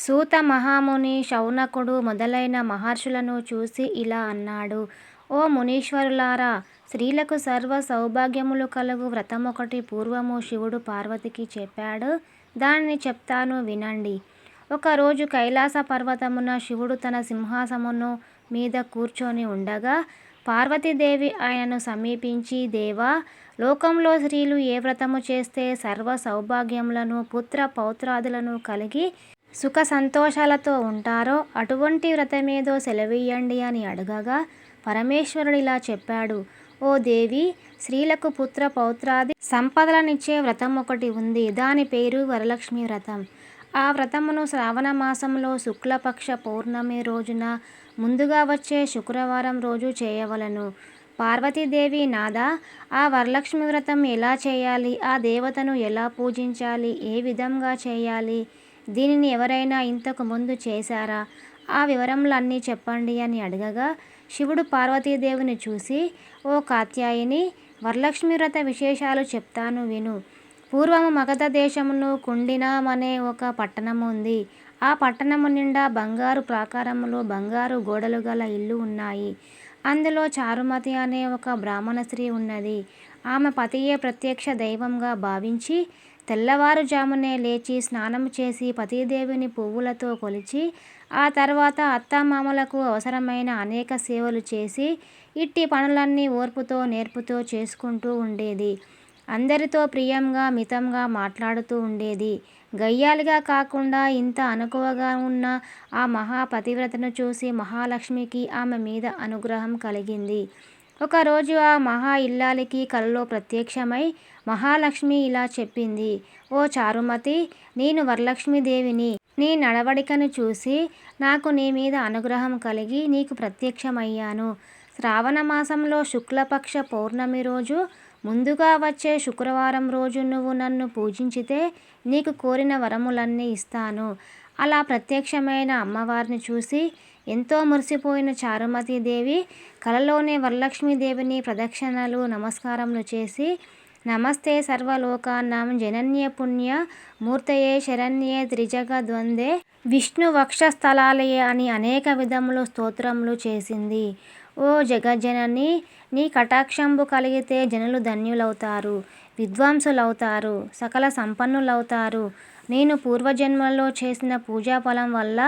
సూత మహాముని, శౌనకుడు మొదలైన మహర్షులను చూసి ఇలా అన్నాడు: ఓ మునీశ్వరులారా, స్త్రీలకు సర్వ సౌభాగ్యములు కలుగు వ్రతమొకటి పూర్వము శివుడు పార్వతికి చెప్పాడు. దానిని చెప్తాను వినండి. ఒకరోజు కైలాస పర్వతమున శివుడు తన సింహాసనము మీద కూర్చొని ఉండగా పార్వతీదేవి ఆయనను సమీపించి, దేవా, లోకంలో స్త్రీలు ఏ వ్రతము చేస్తే సర్వ సౌభాగ్యములను, పుత్ర పౌత్రాదులను కలిగి సుఖ సంతోషాలతో ఉంటారో అటువంటి వ్రతమేదో సెలవీయండి అని అడగగా పరమేశ్వరుడిలా చెప్పాడు: ఓ దేవి, స్త్రీలకు పుత్ర పౌత్రాది సంపదలనిచ్చే వ్రతం ఒకటి ఉంది. దాని పేరు వరలక్ష్మి వ్రతం. ఆ వ్రతమును శ్రావణ మాసంలో శుక్లపక్ష పౌర్ణమి రోజున ముందుగా వచ్చే శుక్రవారం రోజు చేయవలెను. పార్వతీదేవి: నాదా, ఆ వరలక్ష్మి వ్రతం ఎలా చేయాలి? ఆ దేవతను ఎలా పూజించాలి? ఏ విధంగా చేయాలి? దీనిని ఎవరైనా ఇంతకు ముందు చేశారా? ఆ వివరములన్నీ చెప్పండి అని అడగగా శివుడు పార్వతీదేవిని చూసి: ఓ కాత్యాయని, వరలక్ష్మి వ్రత విశేషాలు చెప్తాను విను. పూర్వము మగధ దేశమును కుండినమనే ఒక పట్టణము ఉంది. ఆ పట్టణము నిండా బంగారు ప్రాకారములు, బంగారు గోడలు గల ఇళ్ళు ఉన్నాయి. అందులో చారుమతి అనే ఒక బ్రాహ్మణ స్త్రీ ఉన్నది. ఆమె పతియే ప్రత్యక్ష దైవంగా భావించి తెల్లవారుజామునే లేచి స్నానం చేసి పతిదేవిని పువ్వులతో కొలిచి ఆ తర్వాత అత్తామామలకు అవసరమైన అనేక సేవలు చేసి ఇట్టి పనులన్నీ ఓర్పుతో నేర్పుతో చేసుకుంటూ ఉండేది. అందరితో ప్రియంగా మితంగా మాట్లాడుతూ ఉండేది. గయ్యాళిగా కాకుండా ఇంత అణకువగా ఉన్న ఆ మహాపతివ్రతను చూసి మహాలక్ష్మికి ఆమె మీద అనుగ్రహం కలిగింది. ఒకరోజు ఆ మహా ఇల్లాలికి కలలో ప్రత్యక్షమై మహాలక్ష్మి ఇలా చెప్పింది: ఓ చారుమతి, నేను వరలక్ష్మీదేవిని. నీ నడవడికను చూసి నాకు నీ మీద అనుగ్రహం కలిగి నీకు ప్రత్యక్షమయ్యాను. శ్రావణ మాసంలో శుక్లపక్ష పౌర్ణమి రోజు ముందుగా వచ్చే శుక్రవారం రోజు నువ్వు నన్ను పూజించితే నీకు కోరిన వరములన్నీ ఇస్తాను. అలా ప్రత్యక్షమైన అమ్మవారిని చూసి ఎంతో మురిసిపోయిన చారుమతీదేవి కలలోనే వరలక్ష్మీదేవిని ప్రదక్షిణలు నమస్కారములు చేసి, నమస్తే సర్వలోకానాం జనన్యే పుణ్య మూర్తయే శరణ్యే త్రిజగద్వందే విష్ణు వక్షస్థలాలయే అని అనేక విధములు స్తోత్రములు చేసింది. ఓ జగజ్జనని, నీ కటాక్షంబు కలిగితే జనులు ధన్యులవుతారు, విద్వాంసులవుతారు, సకల సంపన్నులవుతారు. నేను పూర్వజన్మలో చేసిన పూజాఫలం వల్ల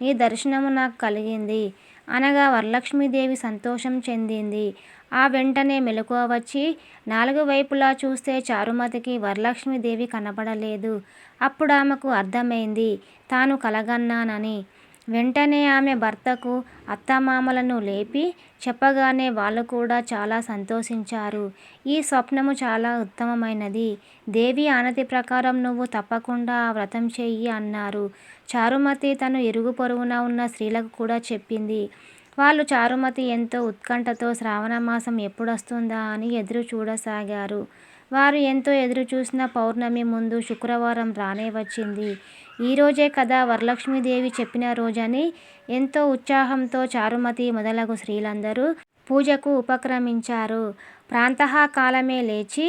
నీ దర్శనము నాకు కలిగింది అనగా వరలక్ష్మీదేవి సంతోషం చెందింది. ఆ వెంటనే మెలకువ వచ్చి నాలుగు వైపులా చూస్తే చారుమతికి వరలక్ష్మీదేవి కనపడలేదు. అప్పుడు ఆమెకు అర్థమైంది తాను కలగన్నానని. వెంటనే ఆమె భర్తకు అత్తమామలను లేపి చెప్పగానే వాళ్ళు కూడా చాలా సంతోషించారు. ఈ స్వప్నము చాలా ఉత్తమమైనది. దేవి ఆనతి ప్రకారం నువ్వు తప్పకుండా ఆ వ్రతం చెయ్యి అన్నారు. చారుమతి తను ఇరుగు పొరుగున ఉన్న స్త్రీలకు కూడా చెప్పింది. వాళ్ళు చారుమతి ఎంతో ఉత్కంఠతో శ్రావణమాసం ఎప్పుడొస్తుందా అని ఎదురు చూడసాగారు. వారు ఎంతో ఎదురుచూసిన పౌర్ణమి ముందు శుక్రవారం రానే వచ్చింది. ఈరోజే కదా వరలక్ష్మీదేవి చెప్పిన రోజని ఎంతో ఉత్సాహంతో చారుమతి మొదలగు స్త్రీలందరూ పూజకు ఉపక్రమించారు. ప్రాతఃకాలమే లేచి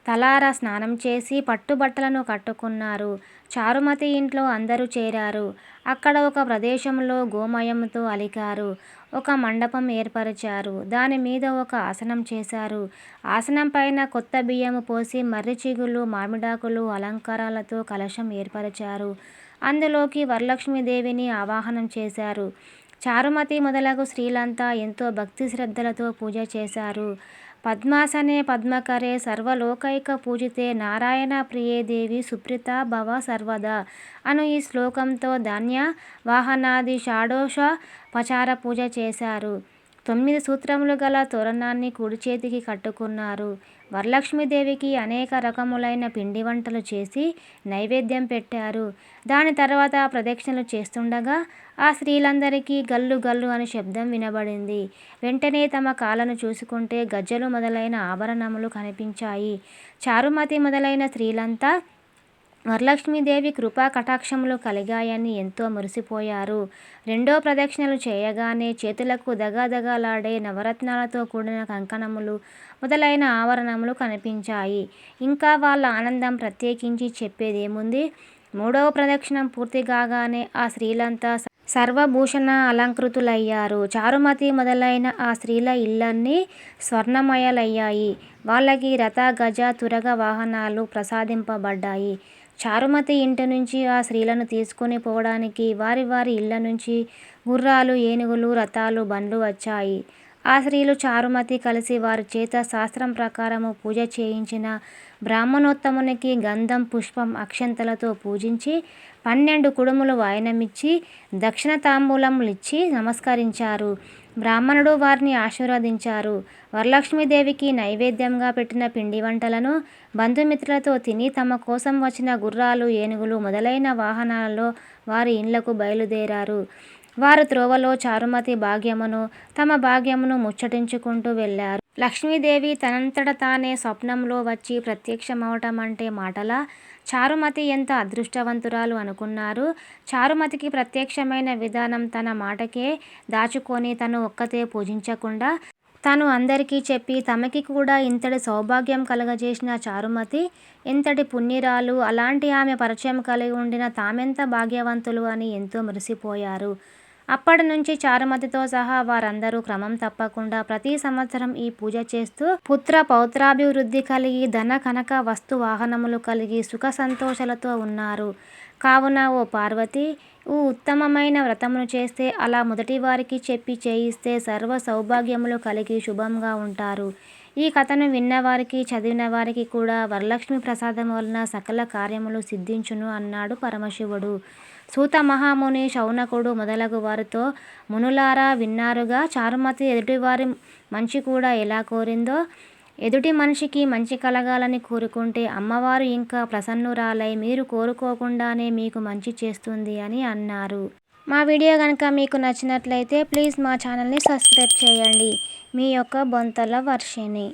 తలారా స్నానం చేసి పట్టుబట్టలను కట్టుకున్నారు. చారుమతి ఇంట్లో అందరూ చేరారు. అక్కడ ఒక ప్రదేశంలో గోమయంతో అలికారు. ఒక మండపం ఏర్పరిచారు. దాని మీద ఒక ఆసనం చేశారు. ఆసనం పైన కొత్త బియ్యము పోసి మర్రి చిగుళ్ళు, మామిడాకులు అలంకారాలతో కలశం ఏర్పరిచారు. అందులోకి వరలక్ష్మీదేవిని ఆవాహనం చేశారు. చారుమతి మొదలగు స్త్రీలంతా ఎంతో భక్తి శ్రద్ధలతో పూజ చేశారు. పద్మాసనే పద్మకరే సర్వలోకైక పూజితే నారాయణ ప్రియే దేవి సుప్రీతా భవ సర్వదా అను ఈ శ్లోకంతో ధాన్య వాహనాది షోడశోపచార పూజ చేశారు. 9 సూత్రములు గల తోరణాన్ని కుడి చేతికి కట్టుకున్నారు. వరలక్ష్మీదేవికి అనేక రకములైన పిండి వంటలు చేసి నైవేద్యం పెట్టారు. దాని తర్వాత ప్రదక్షిణలు చేస్తుండగా ఆ స్త్రీలందరికీ గల్లు గల్లు అని శబ్దం వినబడింది. వెంటనే తమ కాళ్ళను చూసుకుంటే గజ్జలు మొదలైన ఆభరణములు కనిపించాయి. చారుమతి మొదలైన స్త్రీలంతా వరలక్ష్మీదేవి కృపా కటాక్షములు కలిగాయని ఎంతో మురిసిపోయారు. రెండో ప్రదక్షిణలు చేయగానే చేతులకు దగదగలాడే నవరత్నాలతో కూడిన కంకణములు మొదలైన ఆభరణములు కనిపించాయి. ఇంకా వాళ్ళ ఆనందం ప్రత్యేకించి చెప్పేదేముంది. మూడవ ప్రదక్షిణం పూర్తి కాగానే ఆ స్త్రీలంతా సర్వభూషణ అలంకృతులయ్యారు. చారుమతి మొదలైన ఆ స్త్రీల ఇళ్ళన్నీ స్వర్ణమయాలయ్యాయి. వాళ్ళకి రథ గజ తురగ వాహనాలు ప్రసాదింపబడ్డాయి. చారుమతి ఇంటి నుంచి ఆ స్త్రీలను తీసుకొని పోవడానికి వారి వారి ఇళ్ళ నుంచి గుర్రాలు, ఏనుగులు, రథాలు, బండ్లు వచ్చాయి. ఆ స్త్రీలు చారుమతి కలిసి వారి చేత శాస్త్రం ప్రకారము పూజ చేయించిన బ్రాహ్మణోత్తమునికి గంధం, పుష్పం, అక్షంతలతో పూజించి 12 కుడుములు వాయనమిచ్చి దక్షిణ తాంబూలములిచ్చి నమస్కరించారు. బ్రాహ్మణుడు వారిని ఆశీర్వదించారు. వరలక్ష్మీదేవికి నైవేద్యంగా పెట్టిన పిండి వంటలను బంధుమిత్రులతో తిని తమ కోసం వచ్చిన గుర్రాలు, ఏనుగులు మొదలైన వాహనాలలో వారి ఇండ్లకు బయలుదేరారు. వారు త్రోవలో చారుమతి భాగ్యమును, తమ భాగ్యమును ముచ్చటించుకుంటూ వెళ్ళారు. లక్ష్మీదేవి తనంతట తానే స్వప్నంలో వచ్చి ప్రత్యక్షమవటమంటే మాటలా? చారుమతి ఎంత అదృష్టవంతురాలు అనుకున్నారు. చారుమతికి ప్రత్యక్షమైన విధానం తన మాటకే దాచుకొని తను ఒక్కతే పూజించకుండా తను అందరికీ చెప్పి తమకి కూడా ఇంతటి సౌభాగ్యం కలగజేసిన చారుమతి ఎంతటి పుణ్యురాలు, అలాంటి ఆమె పరిచయం కలిగి ఉండిన తామెంత భాగ్యవంతులు అని ఎంతో మురిసిపోయారు. అప్పటి నుంచి చారుమతితో సహా వారందరూ క్రమం తప్పకుండా ప్రతి సంవత్సరం ఈ పూజ చేస్తూ పుత్ర పౌత్రాభివృద్ధి కలిగి ధన కనక వస్తు వాహనములు కలిగి సుఖ సంతోషాలతో ఉన్నారు. కావున ఓ పార్వతి, ఉత్తమమైన వ్రతమును చేస్తే అలా మొదటి వారికి చెప్పి చేయిస్తే సర్వ సౌభాగ్యములు కలిగి శుభంగా ఉంటారు. ఈ కథను విన్నవారికి, చదివిన వారికి కూడా వరలక్ష్మి ప్రసాదం వలన సకల కార్యములు సిద్ధించును అన్నాడు పరమశివుడు. సూత మహాముని, శౌనకుడు మొదలగు వారితో, మునులారా విన్నారుగా, చారుమతి ఎదుటివారి మంచి కూడా ఎలా కోరిందో. ఎదుటి మనిషికి మంచి కలగాలని కోరుకుంటే అమ్మవారు ఇంకా ప్రసన్నురాలై మీరు కోరుకోకుండానే మీకు మంచి చేస్తుంది అని అన్నారు. మా వీడియో కనుక మీకు నచ్చినట్లయితే ప్లీజ్ మా ఛానల్ని సబ్స్క్రైబ్ చేయండి. మీ యొక్క బొంతల వర్షిణి.